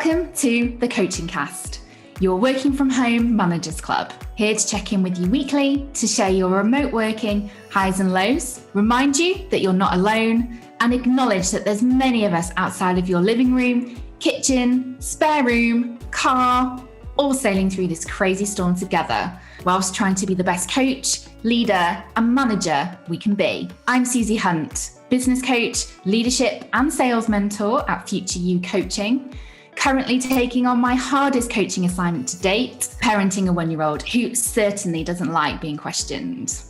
Welcome to the Coaching Cast, your working from home managers club. Here to check in with you weekly, to share your remote working highs and lows, remind you that you're not alone, and acknowledge that there's many of us outside of your living room, kitchen, spare room, car, all sailing through this crazy storm together, whilst trying to be the best coach, leader, and manager we can be. I'm Susie Hunt, business coach, leadership and sales mentor at Future You Coaching, currently taking on my hardest coaching assignment to date, parenting a 1-year-old who certainly doesn't like being questioned.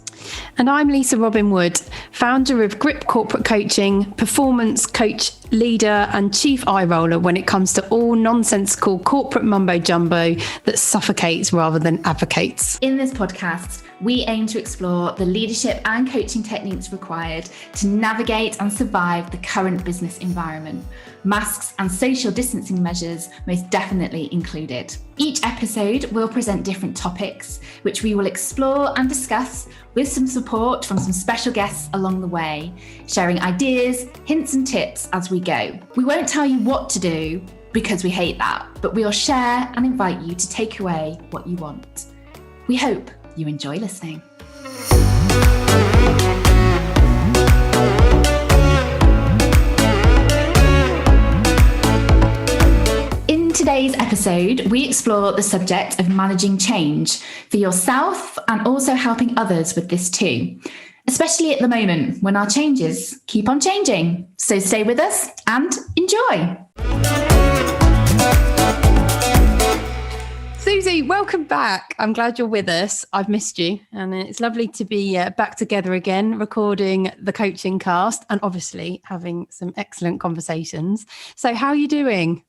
And I'm Lisa Robin Wood, founder of Grip Corporate Coaching, performance coach, leader and chief eye roller when it comes to all nonsensical corporate mumbo jumbo that suffocates rather than advocates. In this podcast, we aim to explore the leadership and coaching techniques required to navigate and survive the current business environment. Masks and social distancing measures most definitely included. Each episode will present different topics, which we will explore and discuss with some support from some special guests along the way, sharing ideas, hints and tips as we go. We won't tell you what to do because we hate that, but we'll share and invite you to take away what you want. We hope you enjoy listening. In today's episode, we explore the subject of managing change for yourself and also helping others with this too, especially at the moment when our changes keep on changing. So stay with us and enjoy. Susie, welcome back. I'm glad you're with us. I've missed you and it's lovely to be back together again, recording the coaching cast and obviously having some excellent conversations. So how are you doing?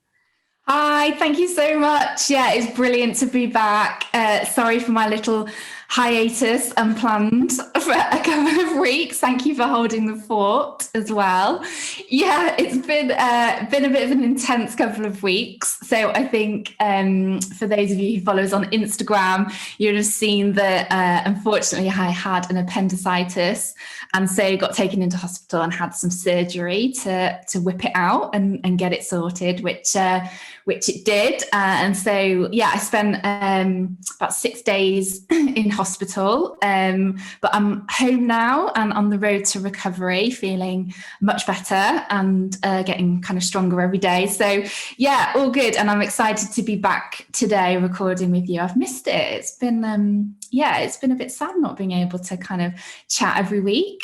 Hi, thank you so much. Yeah, it's brilliant to be back. Sorry for my little hiatus unplanned for a couple of weeks. Thank you for holding the fort as well. Yeah, it's been a bit of an intense couple of weeks. So I think for those of you who follow us on Instagram, you'd have seen that unfortunately I had an appendicitis and so got taken into hospital and had some surgery to whip it out and get it sorted, which it did. And so, yeah, I spent about 6 days in hospital, but I'm home now and on the road to recovery, feeling much better and getting kind of stronger every day. So yeah, all good. And I'm excited to be back today recording with you. I've missed it. It's been, it's been a bit sad not being able to kind of chat every week.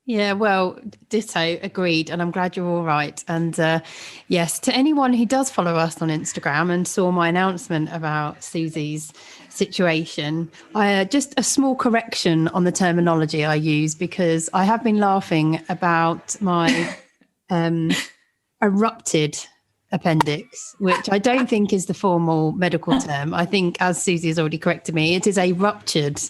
Yeah, well, ditto, agreed. And I'm glad you're all right. And yes, to anyone who does follow us on Instagram and saw my announcement about Susie's situation, just a small correction on the terminology I use, because I have been laughing about my erupted appendix, which I don't think is the formal medical term. I think, as Susie has already corrected me, it is a ruptured.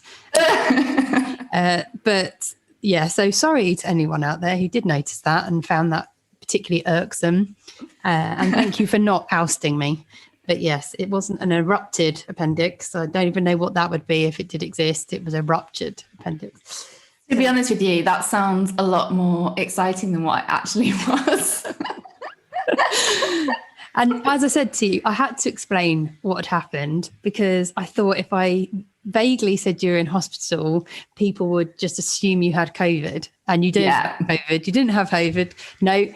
But yeah, so sorry to anyone out there who did notice that and found that particularly irksome. And thank you for not ousting me. But yes, it wasn't an erupted appendix. I don't even know what that would be if it did exist. It was a ruptured appendix. To be honest with you, that sounds a lot more exciting than what it actually was. And as I said to you, I had to explain what had happened because I thought if I vaguely said you were in hospital, people would just assume you had COVID and you didn't have COVID. You didn't have COVID. No.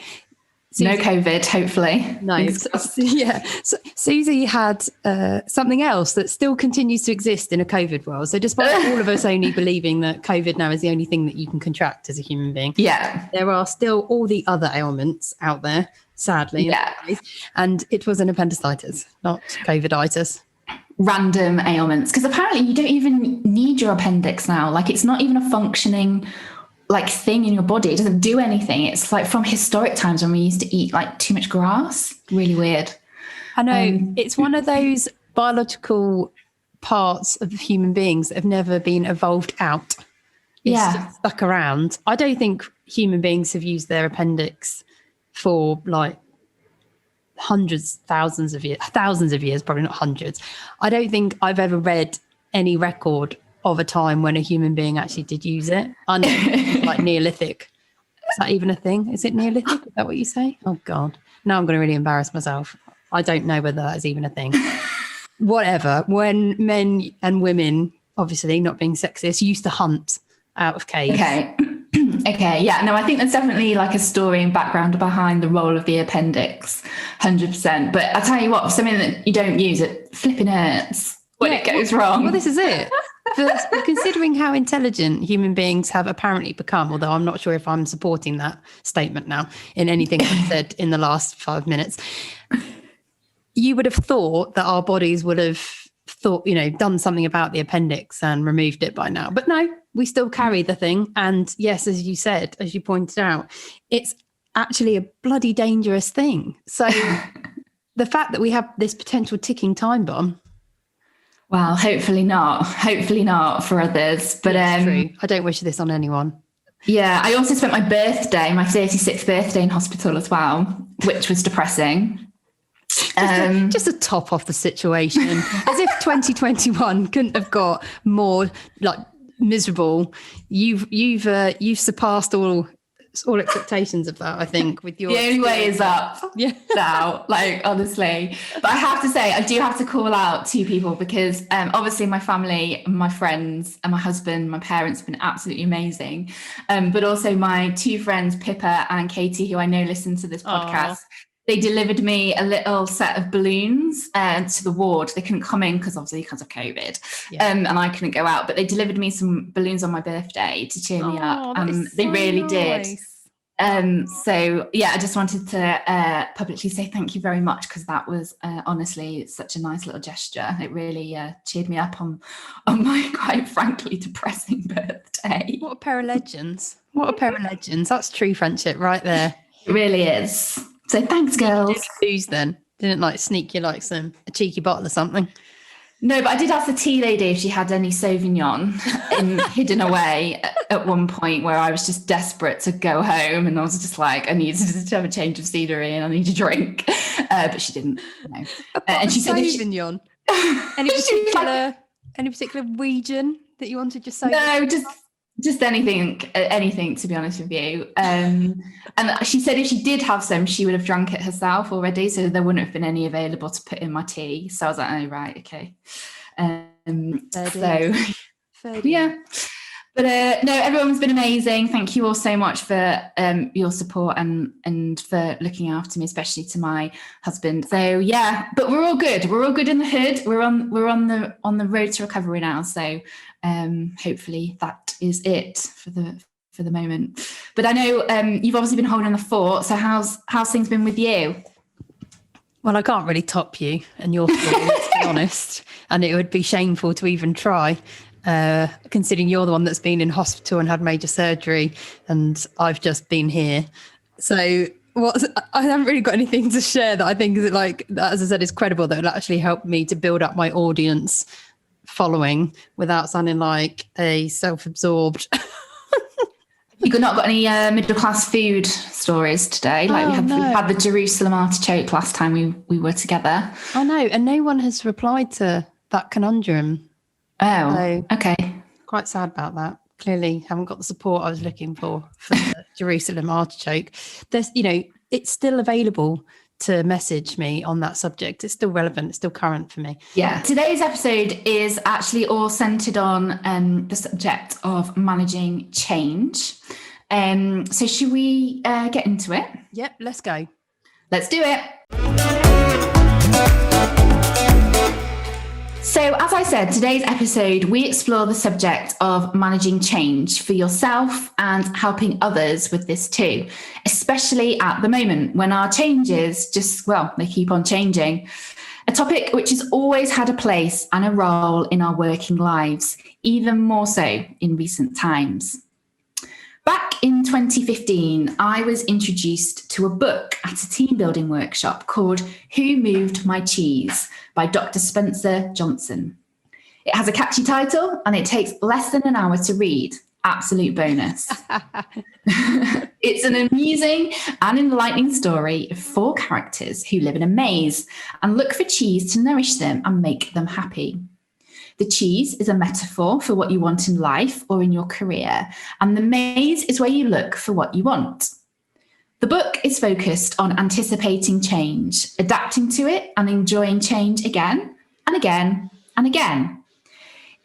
Susie, no COVID, hopefully. No. So Susie had something else that still continues to exist in a COVID world. So despite all of us only believing that COVID now is the only thing that you can contract as a human being, there are still all the other ailments out there, sadly. And it was an appendicitis, not COVIDitis. Random ailments, because apparently you don't even need your appendix now. Like, it's not even a functioning thing in your body. It doesn't do anything. It's like from historic times when we used to eat like too much grass. Really weird. I know. It's one of those biological parts of human beings that have never been evolved out. It's just stuck around. I don't think human beings have used their appendix for like hundreds, thousands of years, probably not hundreds. I don't think I've ever read any record of a time when a human being actually did use it. Like Neolithic. Is that even a thing? Is it Neolithic? Is that what you say? Oh God. Now I'm going to really embarrass myself. I don't know whether that is even a thing. Whatever. When men and women, obviously not being sexist, used to hunt out of caves. Okay. Okay. Yeah. No, I think there's definitely like a story and background behind the role of the appendix, 100%. But I tell you what, something that you don't use, it flipping hurts when it goes wrong. Well, this is it. Considering how intelligent human beings have apparently become, although I'm not sure if I'm supporting that statement now in anything I've said in the last 5 minutes, you would have thought that our bodies would have done something about the appendix and removed it by now. But no, we still carry the thing. And yes, as you said, as you pointed out, it's actually a bloody dangerous thing. So the fact that we have this potential ticking time bomb. Well, hopefully not for others. But true. I don't wish this on anyone. Yeah, I also spent my 36th birthday in hospital as well, which was depressing. Just a top off the situation, as if 2021 couldn't have got more like miserable. You've surpassed all expectations of that, I think, with your the only way is up. Yeah. Now, like, honestly. But I have to say, I do have to call out two people because obviously my family, my friends and my husband, my parents have been absolutely amazing. But also my two friends, Pippa and Katie, who I know listen to this podcast. They delivered me a little set of balloons to the ward. They couldn't come in because of COVID, and I couldn't go out. But they delivered me some balloons on my birthday to cheer me up, and they really did. So yeah, I just wanted to publicly say thank you very much because that was honestly such a nice little gesture. It really cheered me up on my quite frankly depressing birthday. What a pair of legends! What a pair of legends! That's true friendship right there. It really is. So thanks, girls. Booze then? Didn't like sneak you like a cheeky bottle or something? No, but I did ask the tea lady if she had any Sauvignon hidden away at one point where I was just desperate to go home and I was just like, I need to have a change of scenery and I need a drink. But she didn't. No. And she said Sauvignon. Any particular region that you wanted your Sauvignon? No, just anything to be honest with you. And she said if she did have some, she would have drunk it herself already, so there wouldn't have been any available to put in my tea. So I was like, oh right, okay. Yeah. But no, everyone's been amazing. Thank you all so much for your support and for looking after me, especially to my husband. So yeah, but we're all good. We're all good in the hood. We're on the road to recovery now. So hopefully that is it for the moment. But I know you've obviously been holding the fort. So how's things been with you? Well, I can't really top you and your story, let's be honest. And it would be shameful to even try. Considering you're the one that's been in hospital and had major surgery and I've just been here. So I haven't really got anything to share that I think is like, as I said, is credible, that will actually help me to build up my audience following without sounding like a self-absorbed. You've not got any middle class food stories today? Like we had the Jerusalem artichoke last time we were together. I know, and no one has replied to that conundrum. Oh, so, okay. Quite sad about that. Clearly haven't got the support I was looking for the Jerusalem artichoke. There's, it's still available to message me on that subject. It's still relevant. It's still current for me. Yeah. Today's episode is actually all centered on the subject of managing change. So should we get into it? Yep, let's go. Let's do it. So as I said, today's episode, we explore the subject of managing change for yourself and helping others with this too, especially at the moment when our changes they keep on changing. A topic which has always had a place and a role in our working lives, even more so in recent times. Back in 2015, I was introduced to a book at a team building workshop called Who Moved My Cheese by Dr. Spencer Johnson. It has a catchy title and it takes less than an hour to read. Absolute bonus. It's an amusing and enlightening story of 4 characters who live in a maze and look for cheese to nourish them and make them happy. The cheese is a metaphor for what you want in life or in your career, and the maze is where you look for what you want. The book is focused on anticipating change, adapting to it, and enjoying change again and again and again.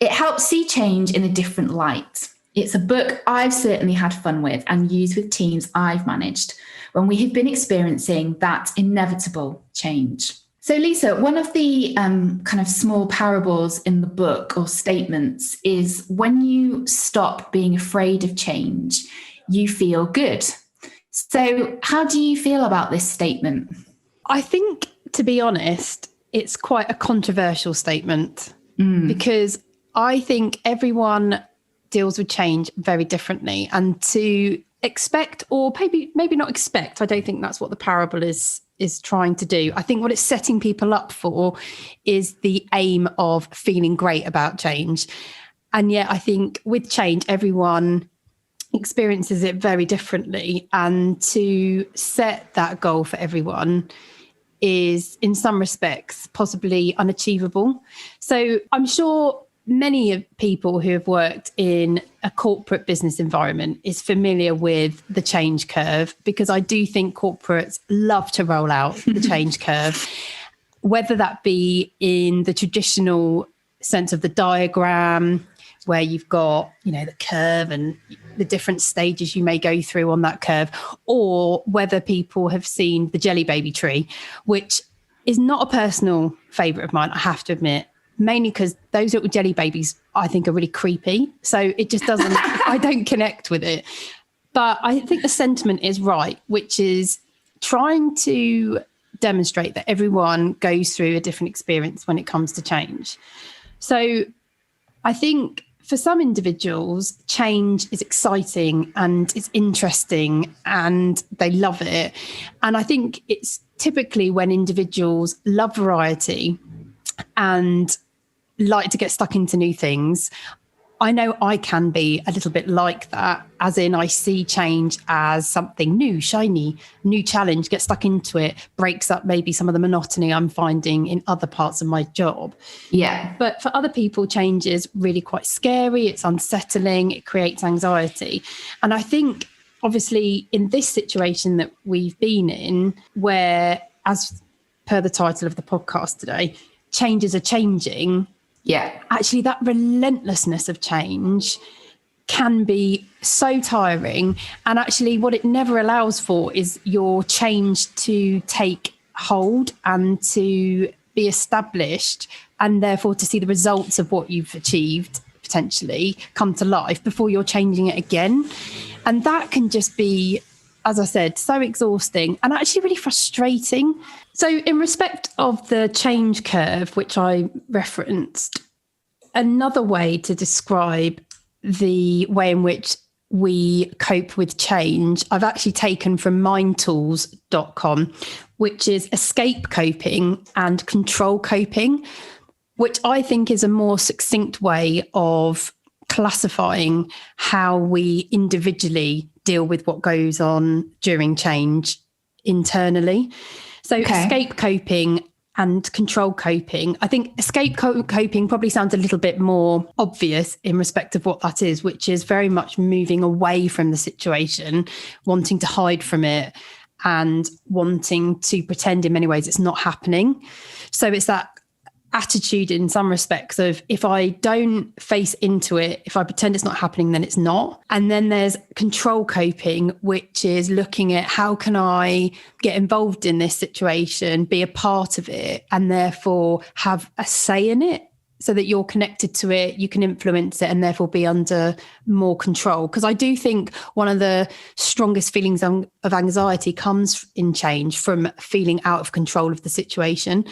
It helps see change in a different light. It's a book I've certainly had fun with and used with teams I've managed when we have been experiencing that inevitable change. So, Lisa, one of the kind of small parables in the book or statements is when you stop being afraid of change, you feel good. So, how do you feel about this statement? I think, to be honest, it's quite a controversial statement because I think everyone deals with change very differently, and to expect, or maybe not expect, I don't think that's what the parable is trying to do. I think what it's setting people up for is the aim of feeling great about change. And yet I think with change, everyone experiences it very differently, and to set that goal for everyone is in some respects possibly unachievable. So I'm sure many of people who have worked in a corporate business environment is familiar with the change curve, because I do think corporates love to roll out the change curve, whether that be in the traditional sense of the diagram, where you've got, the curve and the different stages you may go through on that curve, or whether people have seen the jelly baby tree, which is not a personal favourite of mine, I have to admit, mainly because those little jelly babies I think are really creepy. So it just doesn't, I don't connect with it. But I think the sentiment is right, which is trying to demonstrate that everyone goes through a different experience when it comes to change. So I think for some individuals, change is exciting and it's interesting and they love it. And I think it's typically when individuals love variety and like to get stuck into new things. I know I can be a little bit like that, as in I see change as something new, shiny, new challenge, get stuck into it, breaks up maybe some of the monotony I'm finding in other parts of my job. Yeah. But for other people, change is really quite scary. It's unsettling. It creates anxiety. And I think, obviously, in this situation that we've been in, where, as per the title of the podcast today, changes are changing. Yeah. Actually, that relentlessness of change can be so tiring. And actually, what it never allows for is your change to take hold and to be established, and therefore to see the results of what you've achieved potentially come to life before you're changing it again. And that can just be, as I said, so exhausting and actually really frustrating. So in respect of the change curve, which I referenced, another way to describe the way in which we cope with change, I've actually taken from mindtools.com, which is escape coping and control coping, which I think is a more succinct way of classifying how we individually deal with what goes on during change internally. So escape coping and control coping. I think escape coping probably sounds a little bit more obvious in respect of what that is, which is very much moving away from the situation, wanting to hide from it and wanting to pretend in many ways it's not happening. So it's that attitude in some respects of, if I don't face into it, if I pretend it's not happening, then it's not. And then there's control coping, which is looking at how can I get involved in this situation, be a part of it, and therefore have a say in it, so that you're connected to it, you can influence it, and therefore be under more control. Because I do think one of the strongest feelings of anxiety comes in change from feeling out of control of the situation.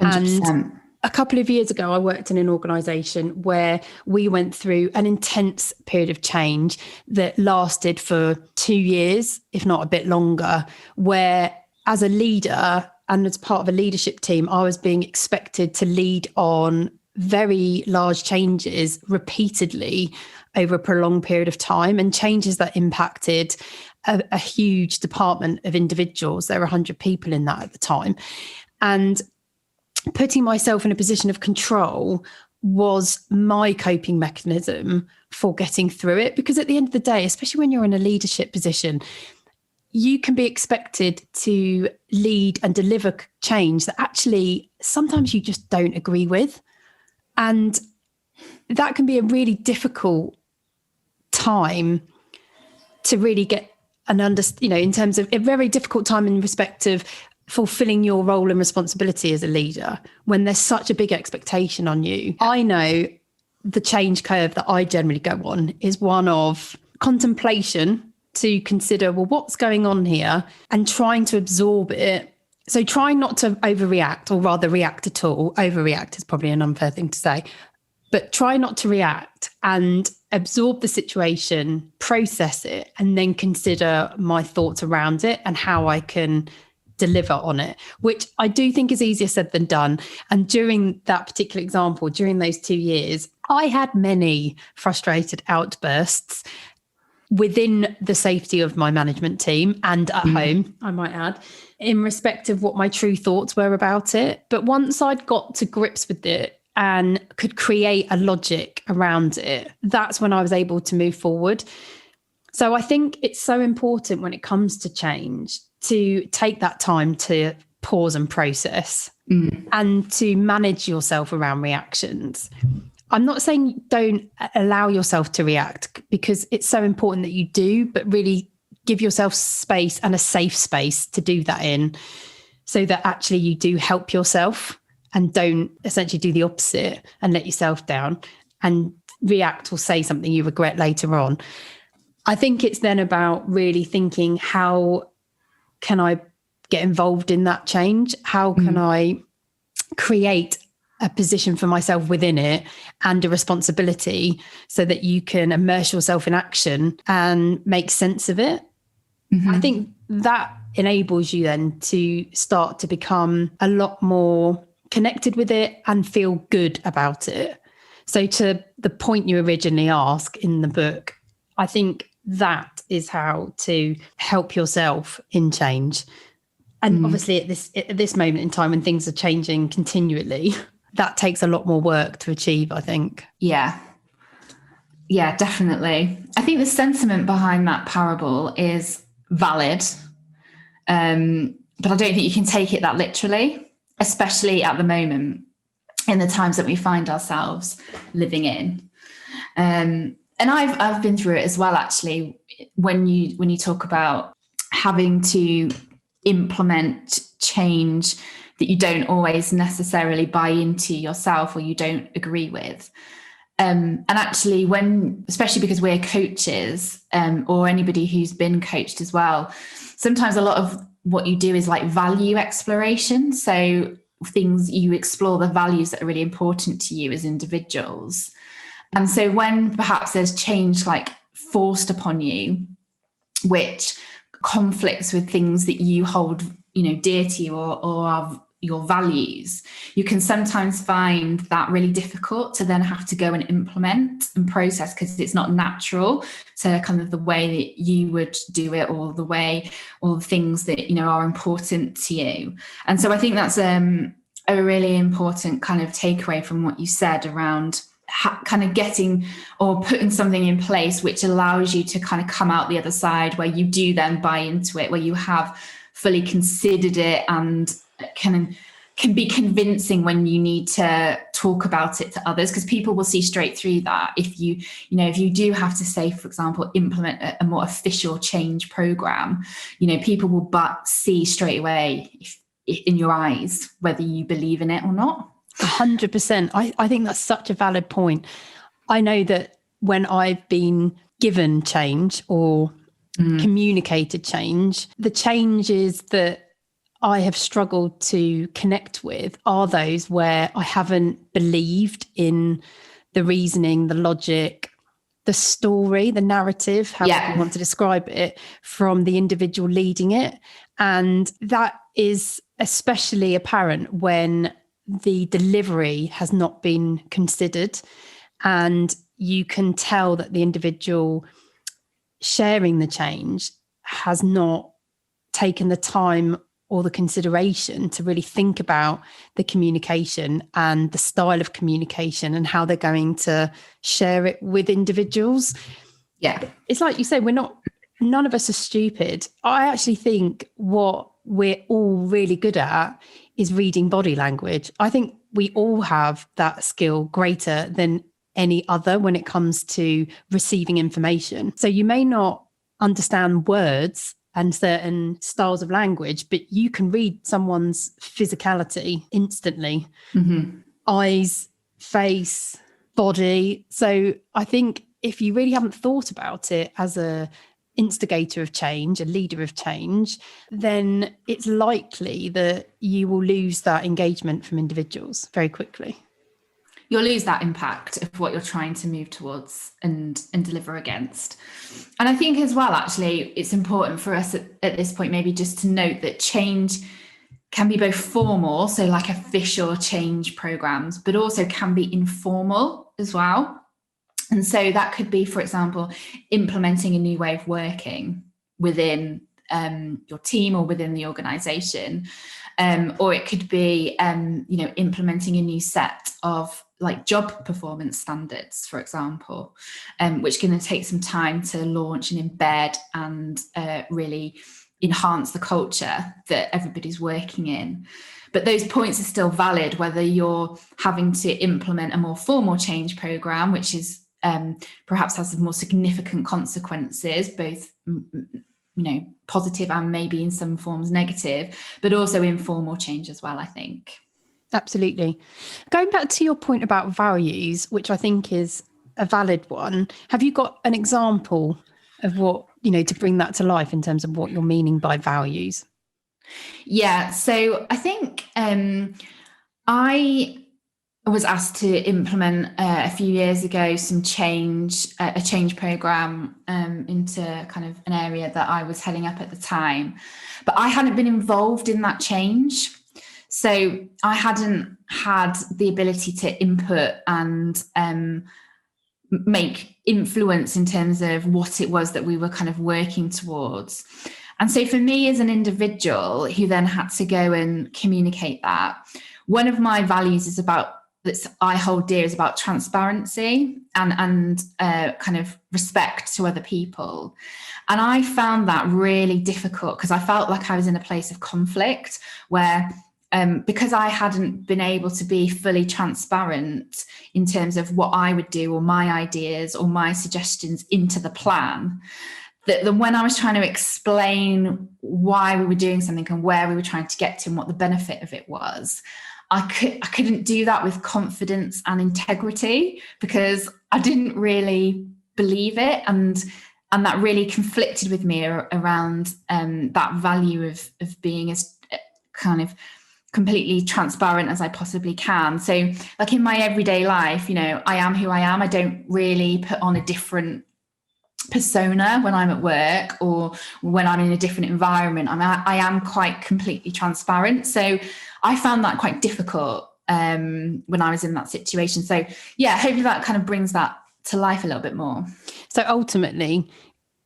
100%. And a couple of years ago, I worked in an organisation where we went through an intense period of change that lasted for 2 years, if not a bit longer, where as a leader and as part of a leadership team, I was being expected to lead on very large changes repeatedly over a prolonged period of time, and changes that impacted a huge department of individuals. There were 100 people in that at the time. And putting myself in a position of control was my coping mechanism for getting through it. Because at the end of the day, especially when you're in a leadership position, you can be expected to lead and deliver change that actually sometimes you just don't agree with. And that can be a really difficult time to really get an in terms of a very difficult time in respect of fulfilling your role and responsibility as a leader when there's such a big expectation on you. I know the change curve that I generally go on is one of contemplation to consider, well, what's going on here, and trying to absorb it. So trying not to overreact, or rather react at all. Overreact is probably an unfair thing to say, but try not to react and absorb the situation, process it, and then consider my thoughts around it and how I can deliver on it, which I do think is easier said than done. And during that particular example, during those 2 years, I had many frustrated outbursts within the safety of my management team and at home, I might add, in respect of what my true thoughts were about it. But once I'd got to grips with it and could create a logic around it, that's when I was able to move forward. So I think it's so important when it comes to change to take that time to pause and process and to manage yourself around reactions. I'm not saying don't allow yourself to react, because it's so important that you do, but really give yourself space and a safe space to do that in, so that actually you do help yourself and don't essentially do the opposite and let yourself down and react or say something you regret later on. I think it's then about really thinking, how can I get involved in that change? How can I create a position for myself within it and a responsibility so that you can immerse yourself in action and make sense of it? I think that enables you then to start to become a lot more connected with it and feel good about it. So to the point you originally asked in the book, I think that is how to help yourself in change. And obviously at this moment in time when things are changing continually, that takes a lot more work to achieve, I think. Yeah, definitely. I think the sentiment behind that parable is valid, but I don't think you can take it that literally, especially at the moment in the times that we find ourselves living in. And I've been through it as well, actually, when you talk about having to implement change that you don't always necessarily buy into yourself or you don't agree with. And actually, especially because we're coaches, or anybody who's been coached as well, sometimes a lot of what you do is like value exploration. So things, you explore the values that are really important to you as individuals. And so when perhaps there's change like forced upon you, which conflicts with things that you hold, dear to you or are your values, you can sometimes find that really difficult to then have to go and implement and process, because it's not natural to kind of the way that you would do it, or the things that are important to you. And so I think that's a really important kind of takeaway from what you said around kind of getting or putting something in place which allows you to kind of come out the other side, where you do then buy into it, where you have fully considered it and can be convincing when you need to talk about it to others, because people will see straight through that. If you do have to say, for example, implement a more official change program, people will see straight away in your eyes whether you believe in it or not. 100%. I think that's such a valid point. I know that when I've been given change or communicated change, the changes that I have struggled to connect with are those where I haven't believed in the reasoning, the logic, the story, the narrative, however you want to describe it, from the individual leading it. And that is especially apparent when the delivery has not been considered, and you can tell that the individual sharing the change has not taken the time or the consideration to really think about the communication and the style of communication and how they're going to share it with individuals. Yeah. It's like you say, we're not none of us are stupid. I actually think what we're all really good at is reading body language. I think we all have that skill greater than any other when it comes to receiving information. So you may not understand words and certain styles of language, but you can read someone's physicality instantly. Mm-hmm. Eyes, face, body. So I think if you really haven't thought about it as a instigator of change, a leader of change, then it's likely that you will lose that engagement from individuals very quickly. You'll lose that impact of what you're trying to move towards and deliver against. And I think as well, actually, it's important for us at this point, maybe just to note that change can be both formal, so like official change programs, but also can be informal as well. And so that could be, for example, implementing a new way of working within your team or within the organization. Or it could be, implementing a new set of like job performance standards, for example, which can take some time to launch and embed and really enhance the culture that everybody's working in. But those points are still valid, whether you're having to implement a more formal change program, which is perhaps has some more significant consequences, both positive and maybe in some forms negative, but also informal change as well, I think. Absolutely. Going back to your point about values, which I think is a valid one, have you got an example of what, to bring that to life in terms of what you're meaning by values? Yeah, so I think I was asked to implement a few years ago a change program into kind of an area that I was heading up at the time, but I hadn't been involved in that change. So I hadn't had the ability to input and make influence in terms of what it was that we were kind of working towards. And so for me as an individual who then had to go and communicate that, one of my values is about that I hold dear is about transparency and kind of respect to other people. And I found that really difficult because I felt like I was in a place of conflict where because I hadn't been able to be fully transparent in terms of what I would do or my ideas or my suggestions into the plan, that when I was trying to explain why we were doing something and where we were trying to get to and what the benefit of it was, I couldn't do that with confidence and integrity because I didn't really believe it, and that really conflicted with me around that value of being as kind of completely transparent as I possibly can. So like in my everyday life, I am who I am. I don't really put on a different persona when I'm at work or when I'm in a different environment. I am quite completely transparent. So I found that quite difficult when I was in that situation. So yeah, hopefully that kind of brings that to life a little bit more. So ultimately,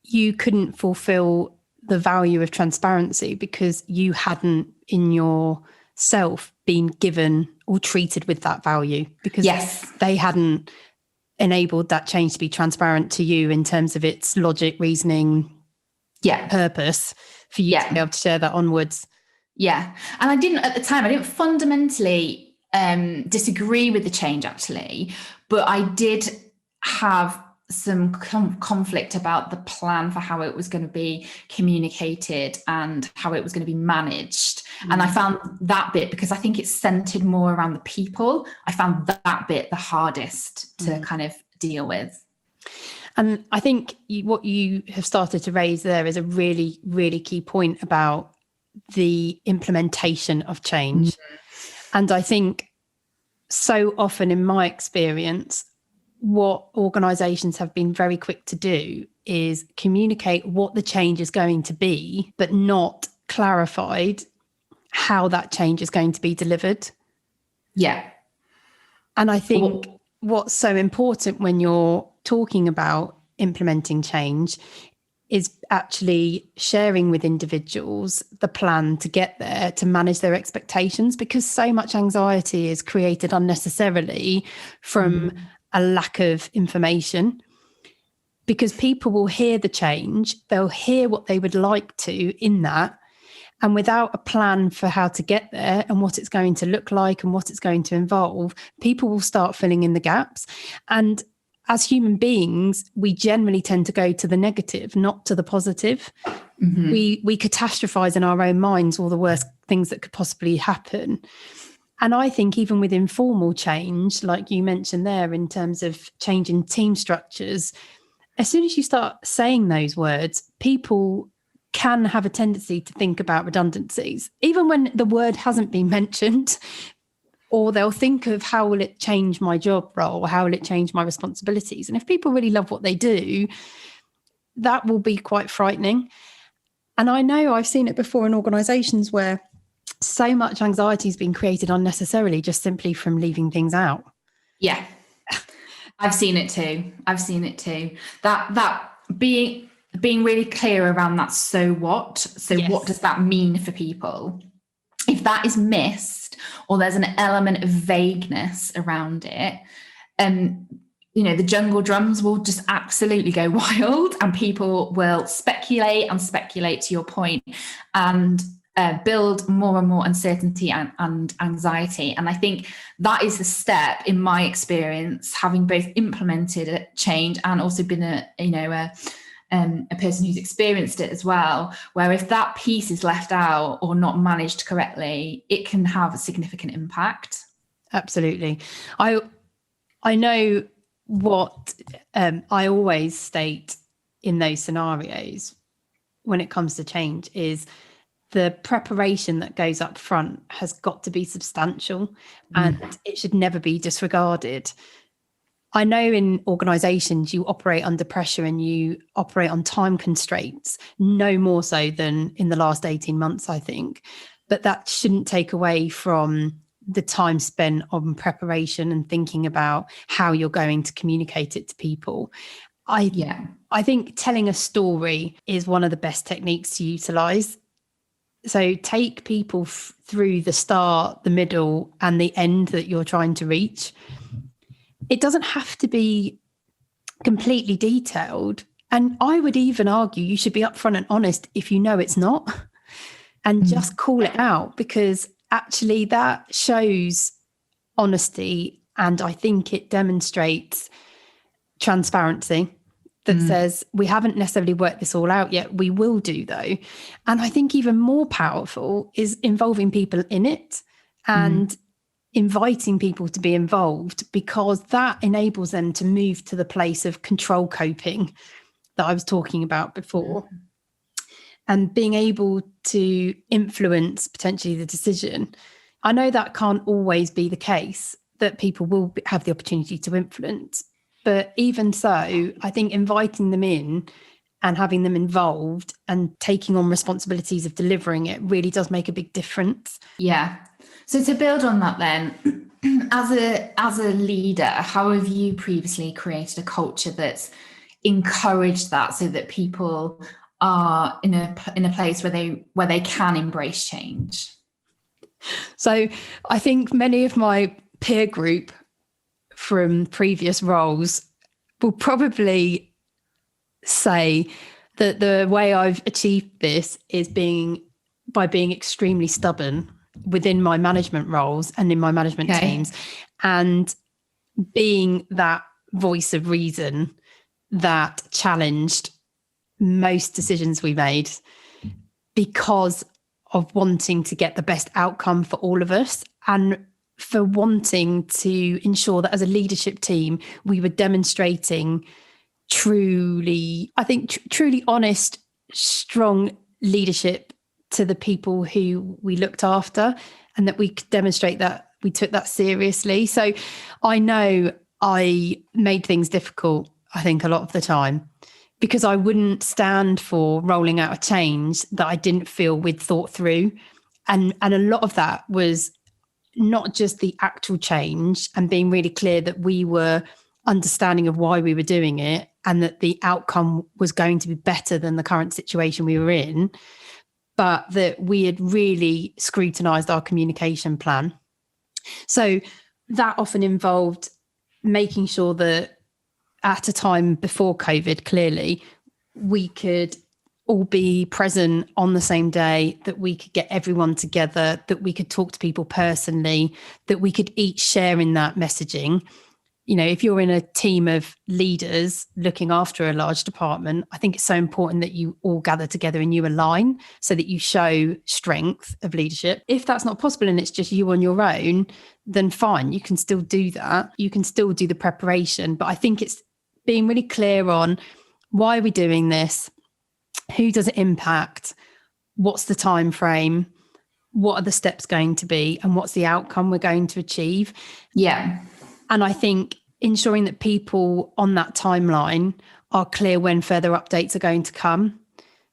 you couldn't fulfill the value of transparency because you hadn't in yourself been given or treated with that value, because they hadn't enabled that change to be transparent to you in terms of its logic, reasoning, purpose for you to be able to share that onwards. Yeah. And at the time, I didn't fundamentally disagree with the change actually, but I did have some conflict about the plan for how it was going to be communicated and how it was going to be managed. And I found that bit, because I think it's centered more around the people, I found that bit the hardest to kind of deal with. And I think what you have started to raise there is a really, really key point about the implementation of change. And I think so often in my experience, what organisations have been very quick to do is communicate what the change is going to be, but not clarified how that change is going to be delivered. Yeah. And I think what's so important when you're talking about implementing change is actually sharing with individuals the plan to get there, to manage their expectations, because so much anxiety is created unnecessarily from a lack of information. because people will hear the change, they'll hear what they would like to in that. And without a plan for how to get there and what it's going to look like and what it's going to involve, people will start filling in the gaps. And as human beings, we generally tend to go to the negative, not to the positive. Mm-hmm. We catastrophize in our own minds all the worst things that could possibly happen. And I think even with informal change, like you mentioned there, in terms of changing team structures, as soon as you start saying those words, people can have a tendency to think about redundancies, even when the word hasn't been mentioned, or they'll think of how will it change my job role, or how will it change my responsibilities? And if people really love what they do, that will be quite frightening. And I know I've seen it before in organisations where so much anxiety has been created unnecessarily just simply from leaving things out. Yeah, I've seen it too. That being really clear around that. So what? Yes. What does that mean for people? If that is missed, or there's an element of vagueness around it, the jungle drums will just absolutely go wild, and people will speculate to your point, and build more and more uncertainty and anxiety. And I think that is the step, in my experience, having both implemented a change and also been a person who's experienced it as well, where if that piece is left out or not managed correctly, it can have a significant impact. Absolutely. I know what I always state in those scenarios when it comes to change is the preparation that goes up front has got to be substantial, and it should never be disregarded. I know in organisations you operate under pressure and you operate on time constraints, no more so than in the last 18 months, I think. But that shouldn't take away from the time spent on preparation and thinking about how you're going to communicate it to people. I think telling a story is one of the best techniques to utilise. So take people through the start, the middle, and the end that you're trying to reach. It doesn't have to be completely detailed. And I would even argue you should be upfront and honest if you know it's not, and just call it out, because actually that shows honesty. And I think it demonstrates transparency that says we haven't necessarily worked this all out yet. We will do, though. And I think even more powerful is involving people in it and inviting people to be involved, because that enables them to move to the place of control coping that I was talking about before, and being able to influence potentially the decision. I know that can't always be the case, that people will have the opportunity to influence. But even so, I think inviting them in and having them involved and taking on responsibilities of delivering it really does make a big difference. Yeah. So to build on that then, as a leader, how have you previously created a culture that's encouraged that, so that people are in a place where they can embrace change? So I think many of my peer group from previous roles will probably say that the way I've achieved this is by being extremely stubborn within my management roles and in my management teams, and being that voice of reason that challenged most decisions we made, because of wanting to get the best outcome for all of us, and for wanting to ensure that as a leadership team, we were demonstrating truly honest, strong leadership to the people who we looked after, and that we could demonstrate that we took that seriously. So I know I made things difficult, I think, a lot of the time, because I wouldn't stand for rolling out a change that I didn't feel we'd thought through. And a lot of that was not just the actual change and being really clear that we were understanding of why we were doing it, and that the outcome was going to be better than the current situation we were in, but that we had really scrutinized our communication plan. So that often involved making sure that at a time before COVID, clearly, we could all be present on the same day, that we could get everyone together, that we could talk to people personally, that we could each share in that messaging. You know, if you're in a team of leaders looking after a large department, I think it's so important that you all gather together and you align so that you show strength of leadership. If that's not possible and it's just you on your own, then fine, you can still do that. You can still do the preparation. But I think it's being really clear on, why are we doing this? Who does it impact? What's the time frame? What are the steps going to be? And what's the outcome we're going to achieve? Yeah. And I think ensuring that people on that timeline are clear when further updates are going to come,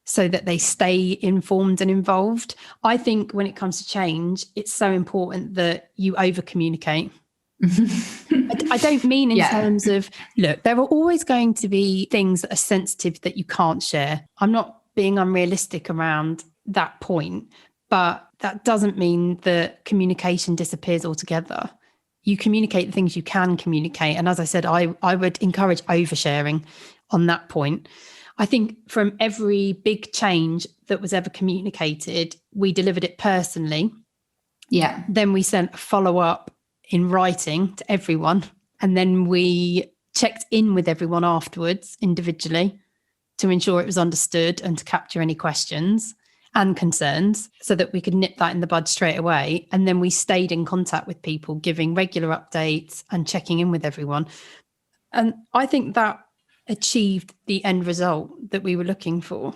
so that they stay informed and involved. I think when it comes to change, it's so important that you over communicate. I don't mean in terms of, look, there are always going to be things that are sensitive that you can't share. I'm not being unrealistic around that point, but that doesn't mean that communication disappears altogether. You communicate the things you can communicate. And as I said, I would encourage oversharing on that point. I think from every big change that was ever communicated, we delivered it personally. Yeah. Then we sent a follow-up in writing to everyone. And then we checked in with everyone afterwards individually to ensure it was understood and to capture any questions and concerns so that we could nip that in the bud straight away. And then we stayed in contact with people, giving regular updates and checking in with everyone. And I think that achieved the end result that we were looking for.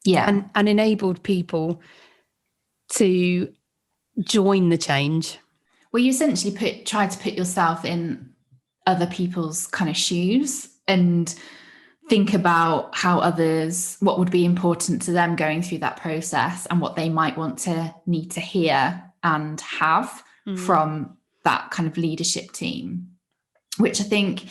Yeah. And enabled people to join the change. Well, you essentially tried to put yourself in other people's kind of shoes and think about how others, what would be important to them going through that process and what they might need to hear and have from that kind of leadership team, which I think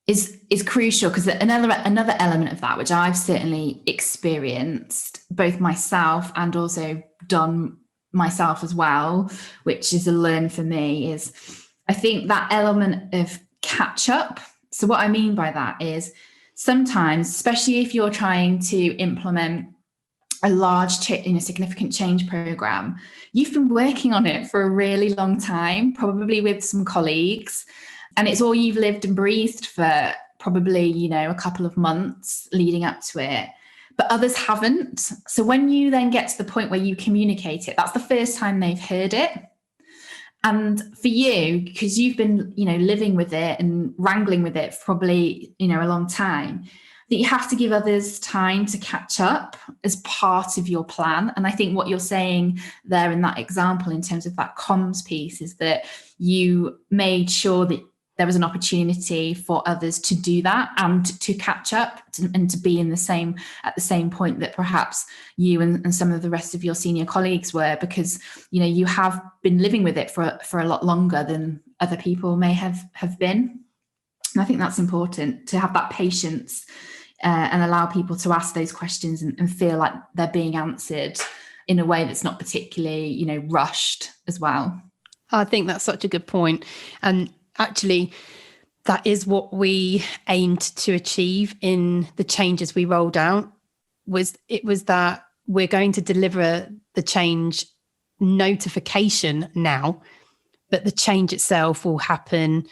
is crucial, because another element of that, which I've certainly experienced both myself and also done myself as well, which is a learn for me, is I think that element of catch up. So what I mean by that is sometimes, especially if you're trying to implement a large, significant change program, you've been working on it for a really long time, probably with some colleagues, and it's all you've lived and breathed for probably, a couple of months leading up to it. But others haven't. So when you then get to the point where you communicate it, that's the first time they've heard it. And for you, because you've been, living with it and wrangling with it for probably, a long time, that you have to give others time to catch up as part of your plan. And I think what you're saying there in that example, in terms of that comms piece, is that you made sure that there was an opportunity for others to do that and to catch up and to be at the same point that perhaps you and some of the rest of your senior colleagues were, because you have been living with it for a lot longer than other people may have been. And I think that's important, to have that patience and allow people to ask those questions and feel like they're being answered in a way that's not particularly rushed as well. I think that's such a good point. And actually, that is what we aimed to achieve in the changes we rolled out. It was that we're going to deliver the change notification now, but the change itself will happen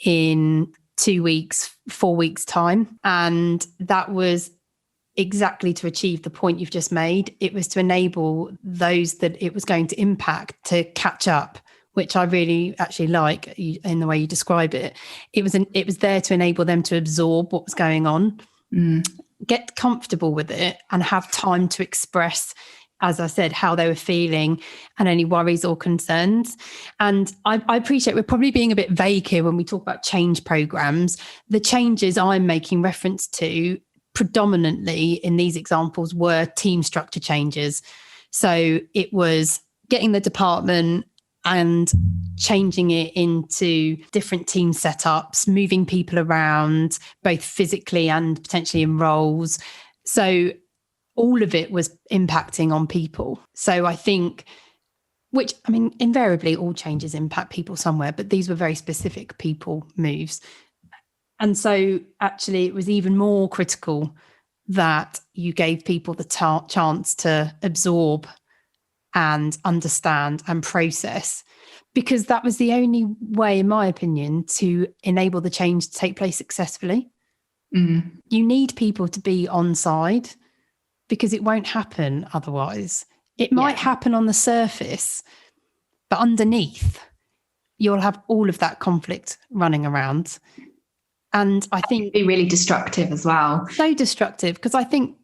in 2 weeks, 4 weeks time. And that was exactly to achieve the point you've just made. It was to enable those that it was going to impact to catch up, which I really actually like in the way you describe it. It was there to enable them to absorb what was going on, get comfortable with it, and have time to express, as I said, how they were feeling and any worries or concerns. And I appreciate we're probably being a bit vague here when we talk about change programs. The changes I'm making reference to predominantly in these examples were team structure changes. So it was getting the department and changing it into different team setups, moving people around, both physically and potentially in roles. So all of it was impacting on people. So I think, invariably all changes impact people somewhere, but these were very specific people moves. And so actually it was even more critical that you gave people the chance to absorb and understand and process, because that was the only way, in my opinion, to enable the change to take place successfully. You need people to be on side, because it won't happen otherwise. It might happen on the surface, but underneath, you'll have all of that conflict running around. And I think it'd be really destructive as well. So destructive, because I think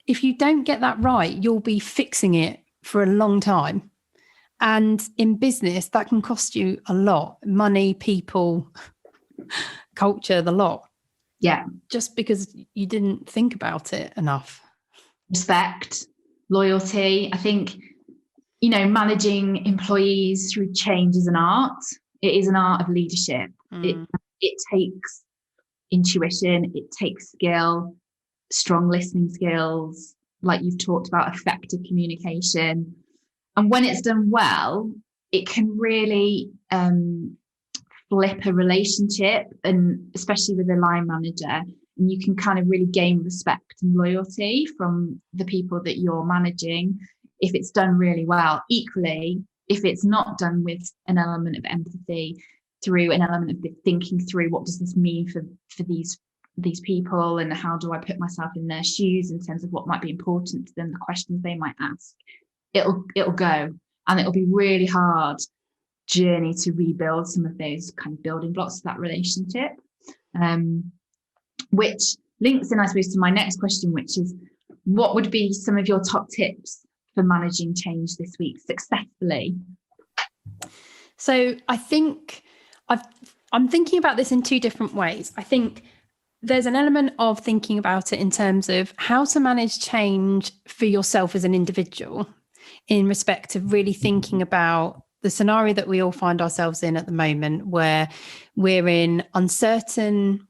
if you don't get that right, you'll be fixing it for a long time. And in business, that can cost you a lot: money, people, culture, the lot. Yeah. Just because you didn't think about it enough. Respect, loyalty. I think, managing employees through change is an art. It is an art of leadership. It takes intuition, it takes skill, strong listening skills, like you've talked about, effective communication. And when it's done well, it can really flip a relationship, and especially with a line manager, and you can kind of really gain respect and loyalty from the people that you're managing if it's done really well. Equally, if it's not done with an element of empathy, through an element of thinking through what does this mean for these people, and how do I put myself in their shoes in terms of what might be important to them, the questions they might ask, it'll go, and it'll be really hard journey to rebuild some of those kind of building blocks of that relationship, which links in, I suppose, to my next question, which is, what would be some of your top tips for managing change this week successfully? So I think I'm thinking about this in two different ways. I think there's an element of thinking about it in terms of how to manage change for yourself as an individual, in respect of really thinking about the scenario that we all find ourselves in at the moment, where we're in uncertain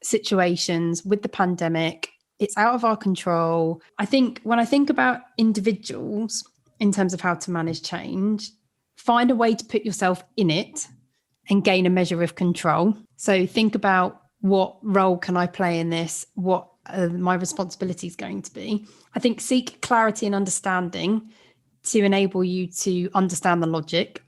situations with the pandemic. It's out of our control. I think when I think about individuals in terms of how to manage change, find a way to put yourself in it and gain a measure of control. So think about, what role can I play in this? What my responsibility is going to be. I think seek clarity and understanding to enable you to understand the logic,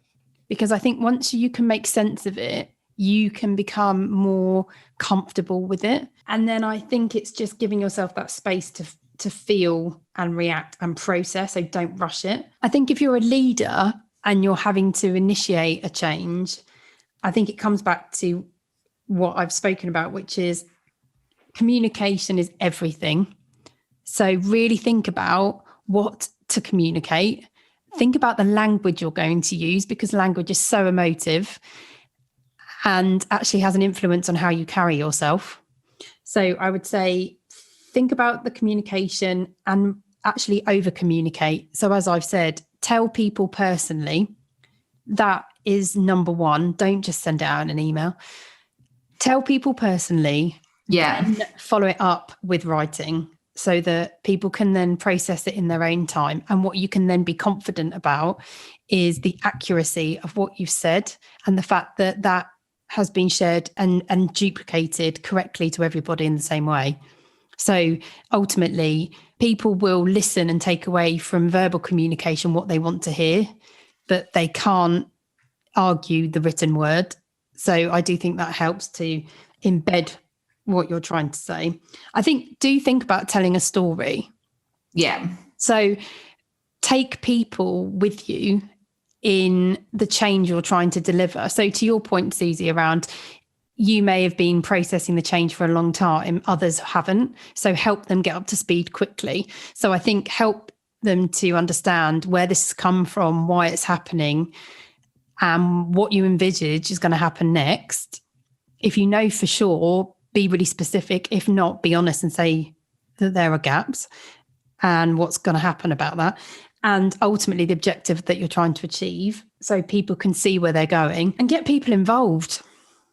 because I think once you can make sense of it, you can become more comfortable with it. And then I think it's just giving yourself that space to feel and react and process. So don't rush it. I think if you're a leader and you're having to initiate a change, I think it comes back to what I've spoken about, which is communication is everything. So really think about what to communicate. Think about the language you're going to use, because language is so emotive and actually has an influence on how you carry yourself. So I would say, think about the communication and actually over communicate. So as I've said, tell people personally. That is number one. Don't just send it out in an email. Tell people personally, and follow it up with writing, so that people can then process it in their own time. And what you can then be confident about is the accuracy of what you've said, and the fact that that has been shared and duplicated correctly to everybody in the same way. So ultimately, people will listen and take away from verbal communication what they want to hear, but they can't argue the written word. So I do think that helps to embed what you're trying to say. I think, do think about telling a story. Yeah. So take people with you in the change you're trying to deliver. So to your point, Susie, around, you may have been processing the change for a long time, others haven't. So help them get up to speed quickly. So I think help them to understand where this has come from, why it's happening, and what you envisage is going to happen next. If you know for sure, be really specific. If not, be honest and say that there are gaps and what's going to happen about that. And ultimately the objective that you're trying to achieve, so people can see where they're going, and get people involved.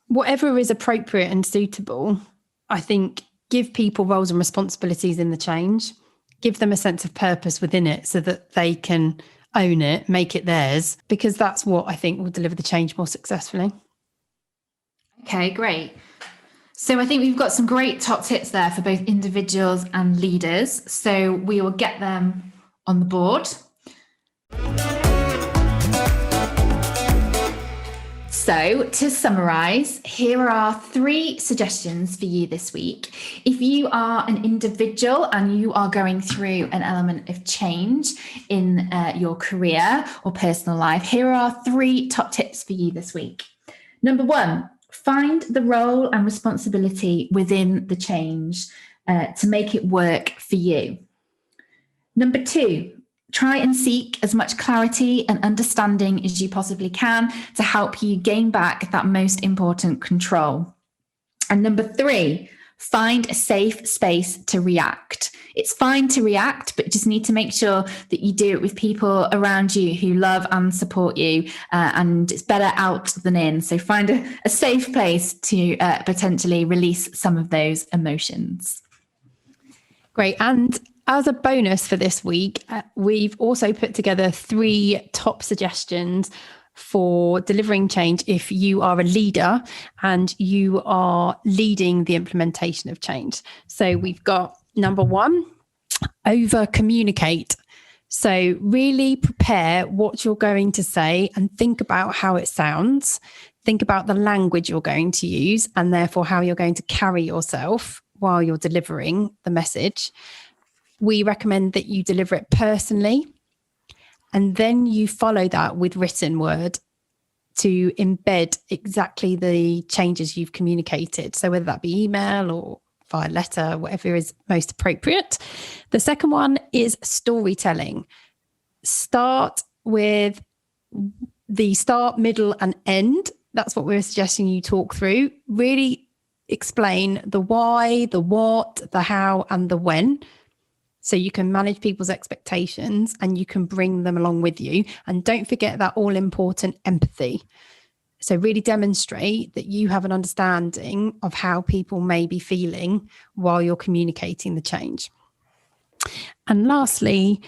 Whatever is appropriate and suitable, I think, give people roles and responsibilities in the change, give them a sense of purpose within it so that they can own it, make it theirs, because that's what I think will deliver the change more successfully. Okay, great. So I think we've got some great top tips there for both individuals and leaders. So we will get them on the board. So to summarise, here are 3 suggestions for you this week. If you are an individual and you are going through an element of change in your career or personal life, here are 3 top tips for you this week. Number 1, find the role and responsibility within the change to make it work for you. Number 2, try and seek as much clarity and understanding as you possibly can to help you gain back that most important control. And number 3, find a safe space to react. It's fine to react, but you just need to make sure that you do it with people around you who love and support you, and it's better out than in. So find a safe place to potentially release some of those emotions. Great. And as a bonus for this week, we've also put together 3 top suggestions for delivering change if you are a leader and you are leading the implementation of change. So we've got number 1, over communicate. So really prepare what you're going to say and think about how it sounds. Think about the language you're going to use and therefore how you're going to carry yourself while you're delivering the message. We recommend that you deliver it personally, and then you follow that with written word to embed exactly the changes you've communicated. So whether that be email or via letter, whatever is most appropriate. The second one is storytelling. Start with the start, middle, and end. That's what we're suggesting you talk through. Really explain the why, the what, the how, and the when. So you can manage people's expectations and you can bring them along with you. And don't forget that all important empathy. So really demonstrate that you have an understanding of how people may be feeling while you're communicating the change. And lastly,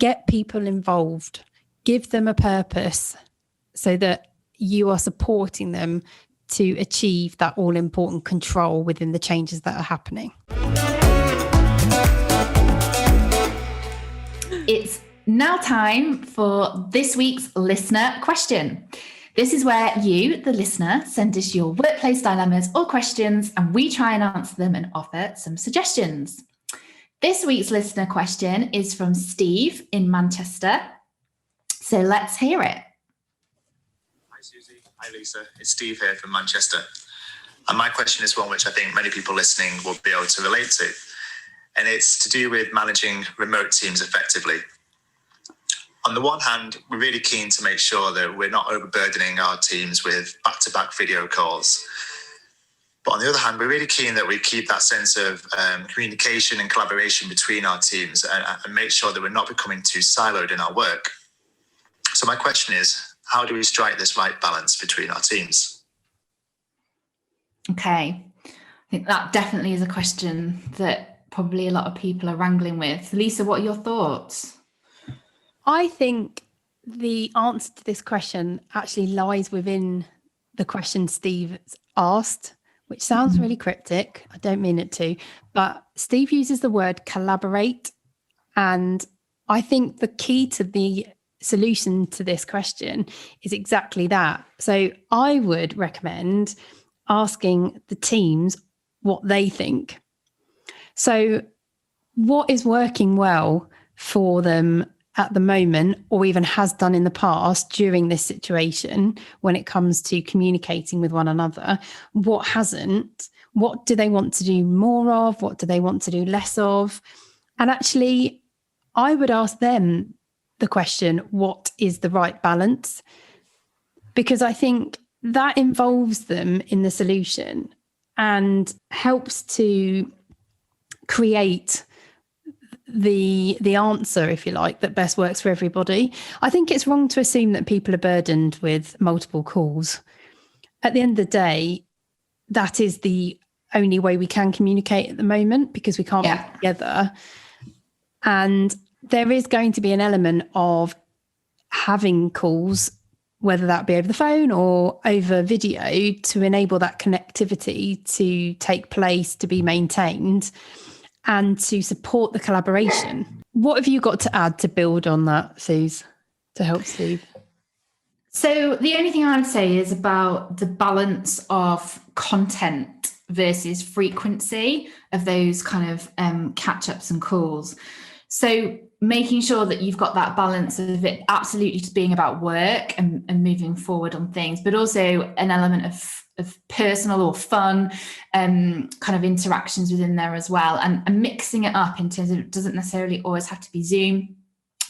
get people involved. Give them a purpose so that you are supporting them to achieve that all important control within the changes that are happening. It's now time for this week's listener question. This is where you, the listener, send us your workplace dilemmas or questions, and we try and answer them and offer some suggestions. This week's listener question is from Steve in Manchester. So let's hear it. Hi, Susie. Hi, Lisa. It's Steve here from Manchester. And my question is one which I think many people listening will be able to relate to. And it's to do with managing remote teams effectively. On the one hand, we're really keen to make sure that we're not overburdening our teams with back-to-back video calls. But on the other hand, we're really keen that we keep that sense of communication and collaboration between our teams and make sure that we're not becoming too siloed in our work. So my question is, how do we strike this right balance between our teams? Okay, I think that definitely is a question that probably a lot of people are wrangling with. Lisa, what are your thoughts? I think the answer to this question actually lies within the question Steve asked, which sounds really cryptic. I don't mean it to, but Steve uses the word collaborate. And I think the key to the solution to this question is exactly that. So I would recommend asking the teams what they think. So what is working well for them at the moment, or even has done in the past during this situation when it comes to communicating with one another? What hasn't? What do they want to do more of? What do they want to do less of? And actually, I would ask them the question, what is the right balance? Because I think that involves them in the solution and helps to create the answer, if you like, that best works for everybody. I think it's wrong to assume that people are burdened with multiple calls. At the end of the day, that is the only way we can communicate at the moment, because we can't be together. And there is going to be an element of having calls whether that be over the phone or over video, to enable that connectivity to take place, to be maintained, and to support the collaboration. What have you got to add to build on that, Suze, to help Steve? So the only thing I would say is about the balance of content versus frequency of those kind of catch-ups and calls. So making sure that you've got that balance of it absolutely just being about work and moving forward on things, but also an element of personal or fun kind of interactions within there as well, and mixing it up in terms of, it doesn't necessarily always have to be Zoom,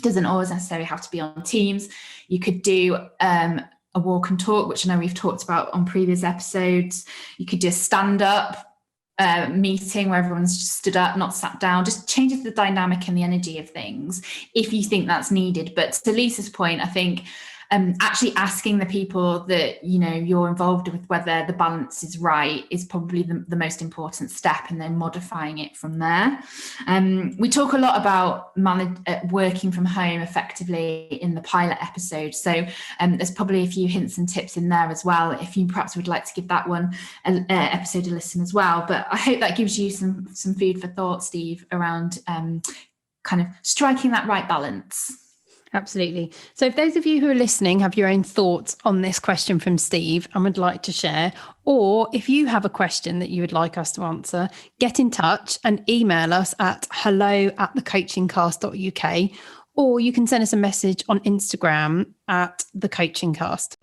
doesn't always necessarily have to be on Teams. You could do a walk and talk, which I know we've talked about on previous episodes. You could do a stand-up meeting where everyone's just stood up, not sat down. Just changes the dynamic and the energy of things if you think that's needed. But to Lisa's point, I think actually asking the people that you're involved with whether the balance is right is probably the most important step, and then modifying it from there. We talk a lot about working from home effectively in the pilot episode, so there's probably a few hints and tips in there as well if you perhaps would like to give that one episode a listen as well. But I hope that gives you some food for thought, Steve, around kind of striking that right balance. Absolutely. So if those of you who are listening have your own thoughts on this question from Steve and would like to share, or if you have a question that you would like us to answer, get in touch and email us at hello@thecoachingcast.uk, or you can send us a message on Instagram at thecoachingcast.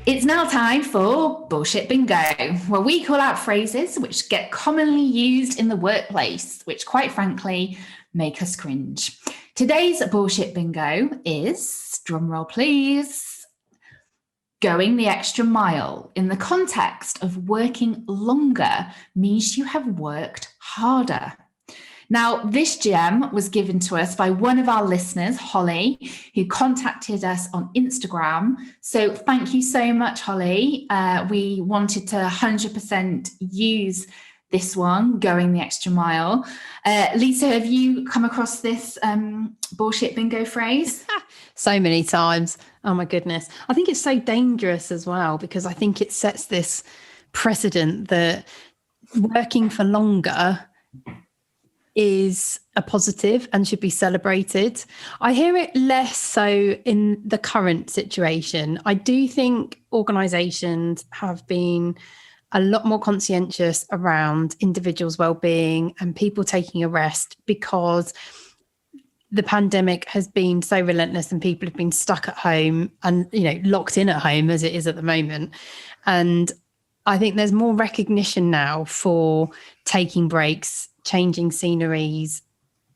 It's now time for Bullshit Bingo, where we call out phrases which get commonly used in the workplace, which quite frankly make us cringe. Today's Bullshit Bingo is, drumroll please, going the extra mile in the context of working longer means you have worked harder. Now, this gem was given to us by one of our listeners, Holly, who contacted us on Instagram. So thank you so much, Holly. We wanted to 100% use this one, going the extra mile. Lisa, have you come across this bullshit bingo phrase? So many times. Oh my goodness. I think it's so dangerous as well, because I think it sets this precedent that working for longer is a positive and should be celebrated. I hear it less so in the current situation. I do think organisations have been a lot more conscientious around individuals' well-being and people taking a rest, because the pandemic has been so relentless and people have been stuck at home and, locked in at home as it is at the moment. And I think there's more recognition now for taking breaks, changing sceneries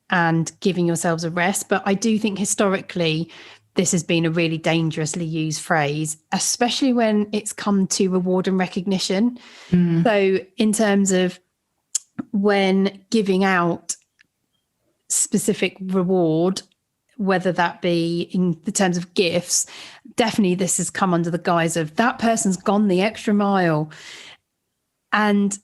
and giving yourselves a rest. But I do think historically, this has been a really dangerously used phrase, especially when it's come to reward and recognition. So in terms of when giving out specific reward, whether that be in the terms of gifts, definitely this has come under the guise of that person's gone the extra mile. And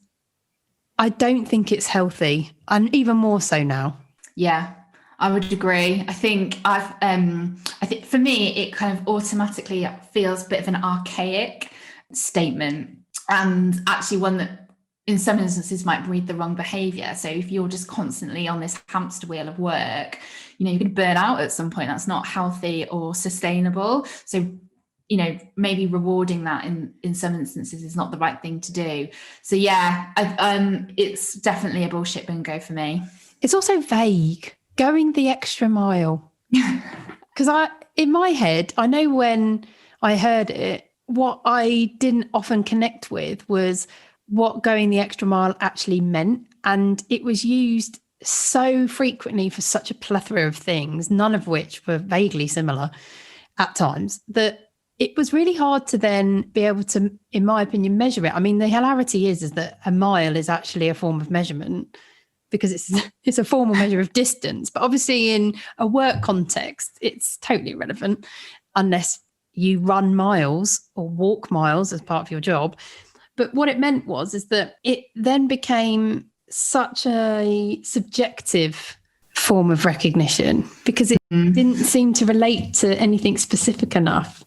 I don't think it's healthy, and even more so now. Yeah, I would agree. I think for me, it kind of automatically feels a bit of an archaic statement, and actually one that in some instances might breed the wrong behavior. So if you're just constantly on this hamster wheel of work, you could burn out at some point. That's not healthy or sustainable. So maybe rewarding that in some instances is not the right thing to do. So yeah, it's definitely a bullshit bingo for me. It's also vague, going the extra mile. Because in my head, I know when I heard it, what I didn't often connect with was what going the extra mile actually meant. And it was used so frequently for such a plethora of things, none of which were vaguely similar at times, that it was really hard to then be able to, in my opinion, measure it. I mean, the hilarity is that a mile is actually a form of measurement, because it's a formal measure of distance. But obviously in a work context, it's totally irrelevant unless you run miles or walk miles as part of your job. But what it meant is that it then became such a subjective form of recognition because it didn't seem to relate to anything specific enough.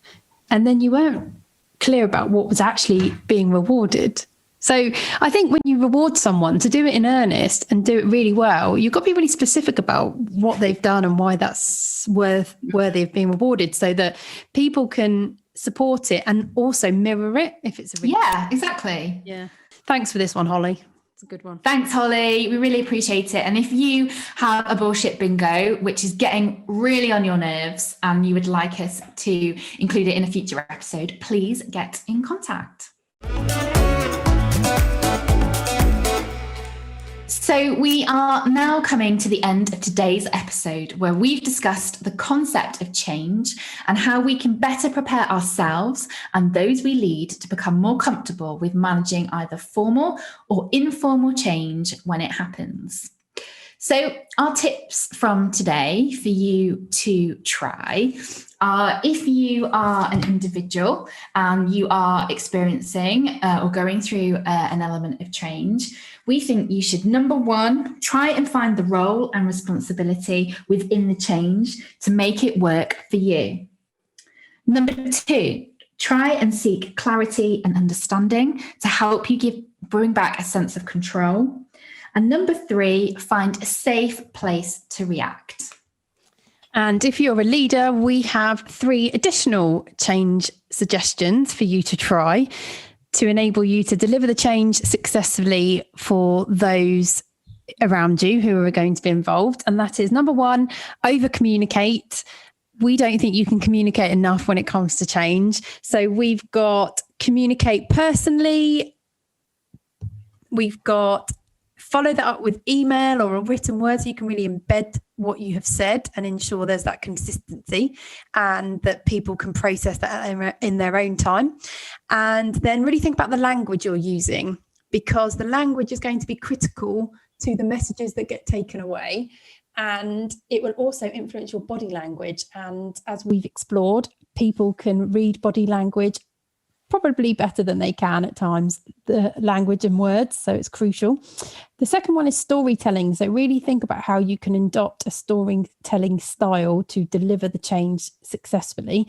And then you weren't clear about what was actually being rewarded. So I think when you reward someone, to do it in earnest and do it really well, you've got to be really specific about what they've done and why that's worthy of being rewarded, so that people can support it and also mirror it if it's a really exactly. Yeah. Thanks for this one, Holly. It's a good one. Thanks, Holly. We really appreciate it. And if you have a bullshit bingo, which is getting really on your nerves, and you would like us to include it in a future episode, please get in contact. So we are now coming to the end of today's episode, where we've discussed the concept of change and how we can better prepare ourselves and those we lead to become more comfortable with managing either formal or informal change when it happens. So our tips from today for you to try are: if you are an individual and you are experiencing or going through an element of change, we think you should, number one, try and find the role and responsibility within the change to make it work for you. Number two, try and seek clarity and understanding to help you bring back a sense of control. And number three, find a safe place to react. And if you're a leader, we have 3 additional change suggestions for you to try to enable you to deliver the change successfully for those around you who are going to be involved. And that is, number 1, over communicate. We don't think you can communicate enough when it comes to change. So we've got communicate personally. We've got follow that up with email or a written word, so you can really embed what you have said and ensure there's that consistency and that people can process that in their own time. And then really think about the language you're using, because the language is going to be critical to the messages that get taken away. And it will also influence your body language. And as we've explored, people can read body language probably better than they can at times, the language and words. So it's crucial. The second one is storytelling. So really think about how you can adopt a storytelling style to deliver the change successfully.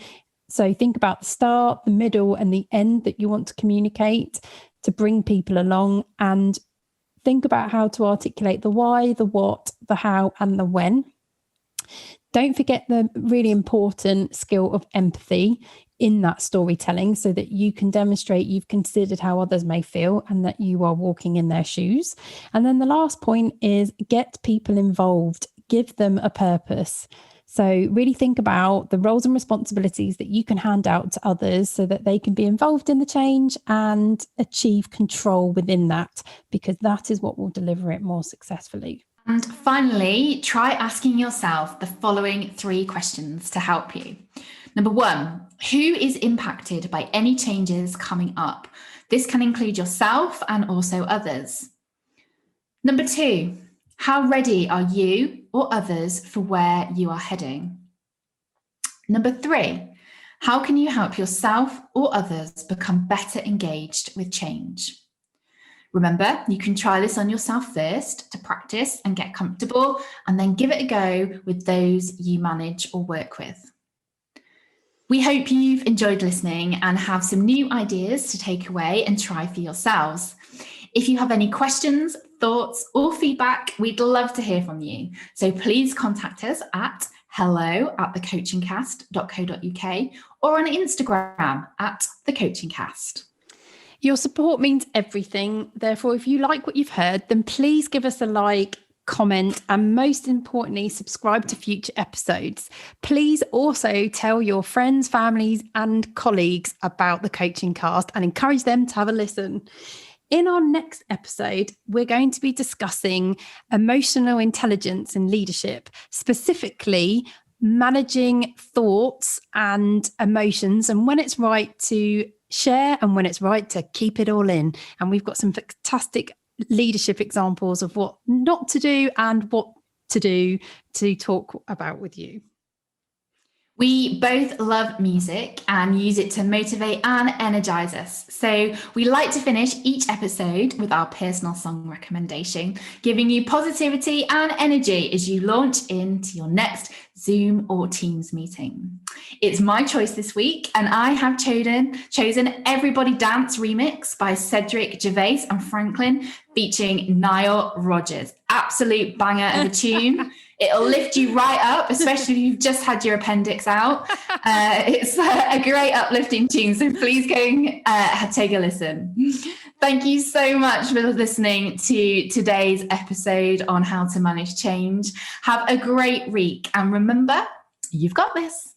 So think about the start, the middle, and the end that you want to communicate to bring people along, and think about how to articulate the why, the what, the how, and the when. Don't forget the really important skill of empathy in that storytelling, so that you can demonstrate you've considered how others may feel and that you are walking in their shoes. And then the last point is get people involved, give them a purpose. So really think about the roles and responsibilities that you can hand out to others so that they can be involved in the change and achieve control within that, because that is what will deliver it more successfully. And finally, try asking yourself the following 3 questions to help you. Number 1, who is impacted by any changes coming up? This can include yourself and also others. Number 2, how ready are you or others for where you are heading? Number 3, how can you help yourself or others become better engaged with change? Remember, you can try this on yourself first to practice and get comfortable, and then give it a go with those you manage or work with. We hope you've enjoyed listening and have some new ideas to take away and try for yourselves. If you have any questions, thoughts, or feedback, we'd love to hear from you. So please contact us at hello@thecoachingcast.co.uk or on Instagram @thecoachingcast. Your support means everything. Therefore, if you like what you've heard, then please give us a like, comment, and most importantly, subscribe to future episodes. Please also tell your friends, families, and colleagues about the Coaching Cast and encourage them to have a listen. In our next episode, we're going to be discussing emotional intelligence in leadership, specifically managing thoughts and emotions, and when it's right to share and when it's right to keep it all in. And we've got some fantastic leadership examples of what not to do and what to do to talk about with you. We both love music and use it to motivate and energize us. So we like to finish each episode with our personal song recommendation, giving you positivity and energy as you launch into your next Zoom or Teams meeting. It's my choice this week, and I have chosen Everybody Dance remix by Cedric Gervais and Franklin, featuring Nile Rodgers. Absolute banger of a tune. It'll lift you right up, especially if you've just had your appendix out. It's a great uplifting tune, so please go and take a listen. Thank you so much for listening to today's episode on how to manage change. Have a great week, and remember, you've got this.